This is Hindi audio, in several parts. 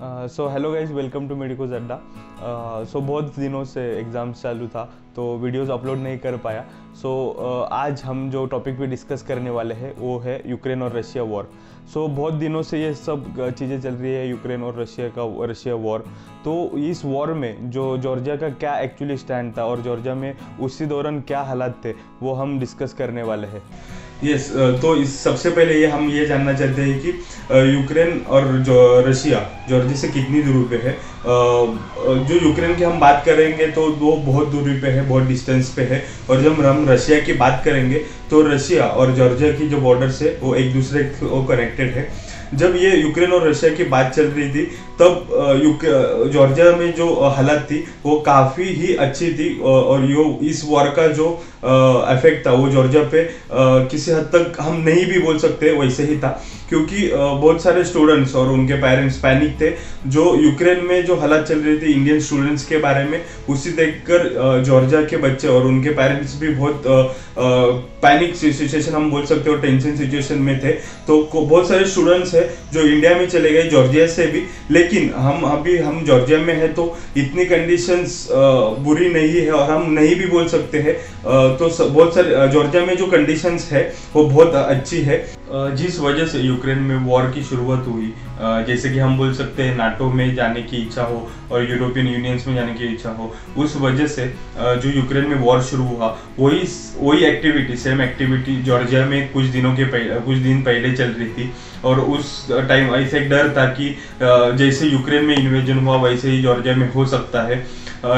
So hello guys, welcome to medicos Adda. So बहुत दिनों से एग्ज़ाम्स चालू था तो वीडियोस अपलोड नहीं कर पाया। आज हम जो टॉपिक पे डिस्कस करने वाले हैं वो है यूक्रेन और रशिया वॉर। बहुत दिनों से ये सब चीज़ें चल रही है, यूक्रेन और रशिया वॉर। तो इस वॉर में जो जॉर्जिया का क्या एक्चुअली स्टैंड था और जॉर्जिया में उसी दौरान क्या हालात थे वो हम डिस्कस करने वाले हैं। तो सबसे पहले हम ये जानना चाहते हैं कि यूक्रेन और रशिया जॉर्जिया से कितनी दूरी पे है। जो यूक्रेन की हम बात करेंगे तो वो बहुत दूरी पे है, बहुत डिस्टेंस पे है। और जब हम रशिया की बात करेंगे तो रशिया और जॉर्जिया की जो बॉर्डर्स है वो एक दूसरे को कनेक्टेड है। जब ये यूक्रेन और रशिया की बात चल रही थी तब जॉर्जिया में जो हालत थी वो काफ़ी ही अच्छी थी और इस वॉर का जो इफेक्ट था वो जॉर्जिया पे किसी हद तक हम नहीं भी बोल सकते वैसे ही था, क्योंकि बहुत सारे स्टूडेंट्स और उनके पेरेंट्स पैनिक थे। जो यूक्रेन में जो हालत चल रही थी इंडियन स्टूडेंट्स के बारे में, उसी देखकर जॉर्जिया के बच्चे और उनके पेरेंट्स भी बहुत पैनिक सिचुएशन हम बोल सकते हो, टेंशन सिचुएशन में थे। तो बहुत सारे स्टूडेंट्स हैं जो इंडिया में चले गए जॉर्जिया से भी, लेकिन हम जॉर्जिया में है तो इतनी कंडीशंस बुरी नहीं है और हम नहीं भी बोल सकते हैं। तो बहुत सारे जॉर्जिया में जो कंडीशंस है वो बहुत अच्छी है, जिस वजह से यूक्रेन में वॉर की शुरुआत हुई। जैसे कि हम बोल सकते हैं नाटो में जाने की इच्छा हो और यूरोपियन यूनियंस में जाने की इच्छा हो, उस वजह से जो यूक्रेन में वॉर शुरू हुआ वही एक्टिविटी, सेम एक्टिविटी जॉर्जिया में कुछ दिन पहले चल रही थी। और उस टाइम ऐसे एक डर था कि जैसे यूक्रेन में इन्वेजन हुआ वैसे ही जॉर्जिया में हो सकता है।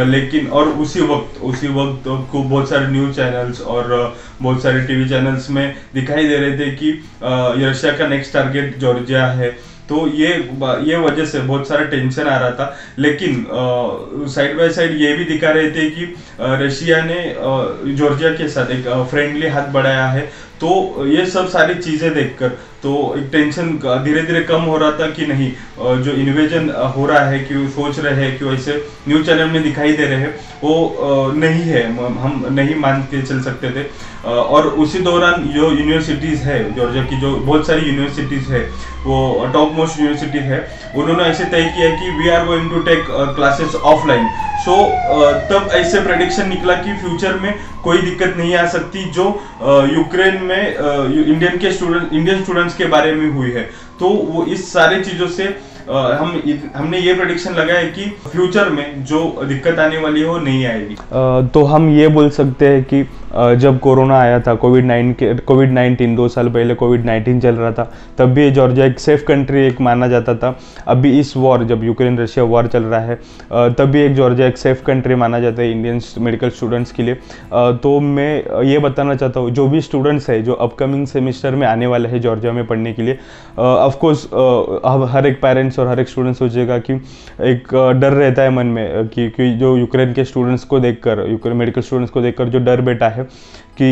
लेकिन और उसी वक्त को बहुत सारे न्यूज़ चैनल्स और बहुत सारे टीवी चैनल्स में दिखाई दे रहे थे कि रशिया का नेक्स्ट टारगेट जॉर्जिया है। तो ये वजह से बहुत सारा टेंशन आ रहा था। लेकिन साइड बाय साइड ये भी दिखा रहे थे कि रशिया ने जॉर्जिया के साथ एक फ्रेंडली हाथ बढ़ाया है। तो ये सब सारी चीज़ें देखकर तो एक टेंशन धीरे धीरे कम हो रहा था कि नहीं, जो इन्वेजन हो रहा है कि सोच रहे हैं कि वैसे न्यूज़ चैनल में दिखाई दे रहे हैं वो नहीं है, हम नहीं मान के चल सकते थे। और उसी दौरान जो यूनिवर्सिटीज़ है जॉर्जिया की, जो बहुत सारी यूनिवर्सिटीज़ है वो टॉप मोस्ट यूनिवर्सिटी है, उन्होंने ऐसे तय किया कि we are going to take classes offline. तब ऐसे प्रेडिक्शन निकला कि फ्यूचर में कोई दिक्कत नहीं आ सकती जो यूक्रेन में इंडियन स्टूडेंट्स के बारे में हुई है। तो वो इस सारी चीज़ों से हमने ये प्रेडिक्शन लगाया कि फ्यूचर में जो दिक्कत आने वाली है वो नहीं आएगी। तो हम ये बोल सकते हैं कि जब कोरोना आया था, कोविड-19 2 साल पहले कोविड-19 चल रहा था, तब भी जॉर्जिया एक सेफ कंट्री एक माना जाता था। अभी इस वॉर, जब यूक्रेन रशिया वॉर चल रहा है, तब भी जॉर्जिया एक सेफ कंट्री माना जाता है इंडियन मेडिकल स्टूडेंट्स के लिए। तो मैं ये बताना चाहता हूँ, जो भी स्टूडेंट्स है जो अपकमिंग सेमिस्टर में आने वाले हैं जॉर्जिया में पढ़ने के लिए, ऑफकोर्स हर एक पेरेंट्स और हर एक स्टूडेंट सोचेगा कि एक डर रहता है मन में कि जो यूक्रेन के स्टूडेंट्स को देखकर, यूक्रेन मेडिकल स्टूडेंट्स को देखकर जो डर बैठा है कि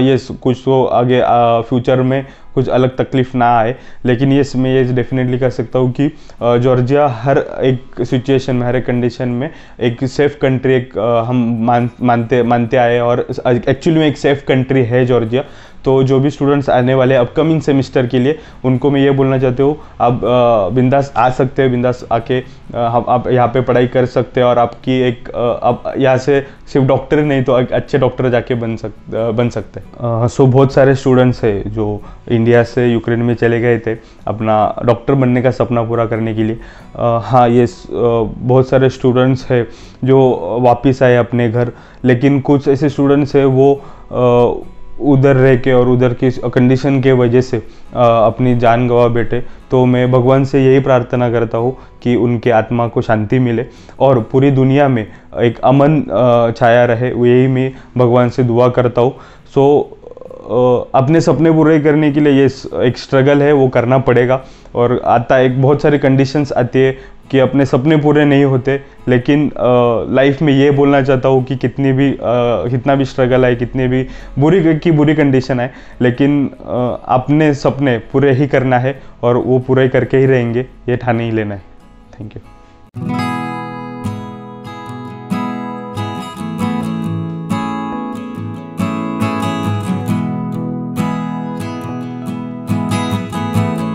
ये कुछ तो आगे फ्यूचर में कुछ अलग तकलीफ ना आए। लेकिन मैं ये डेफिनेटली कह सकता हूँ कि जॉर्जिया हर एक सिचुएशन में, हर एक कंडीशन में एक सेफ कंट्री हम मानते आए और एक्चुअली में एक सेफ कंट्री है जॉर्जिया। तो जो भी स्टूडेंट्स आने वाले अपकमिंग सेमिस्टर के लिए, उनको मैं ये बोलना चाहती हूँ, आप बिंदास आ सकते हैं, बिंदास आके आप यहाँ पे पढ़ाई कर सकते हैं और आपकी आप यहाँ से सिर्फ डॉक्टर ही नहीं तो एक अच्छे डॉक्टर जाके बन सकते हैं। बहुत सारे स्टूडेंट्स हैं जो इंडिया से यूक्रेन में चले गए थे अपना डॉक्टर बनने का सपना पूरा करने के लिए। बहुत सारे स्टूडेंट्स हैं जो वापस आए अपने घर, लेकिन कुछ ऐसे स्टूडेंट्स हैं वो उधर रह के और उधर की कंडीशन के वजह से अपनी जान गंवा बैठे। तो मैं भगवान से यही प्रार्थना करता हूँ कि उनके आत्मा को शांति मिले और पूरी दुनिया में एक अमन छाया रहे, यही मैं भगवान से दुआ करता हूँ। अपने सपने पूरे करने के लिए ये एक स्ट्रगल है, वो करना पड़ेगा। और बहुत सारी कंडीशंस आती है कि अपने सपने पूरे नहीं होते, लेकिन लाइफ में ये बोलना चाहता हूँ कि कितना भी स्ट्रगल आए, कितनी भी बुरी कंडीशन आए, लेकिन अपने सपने पूरे ही करना है और वो पूरे करके ही रहेंगे, ये ठाने ही लेना है। Thank you.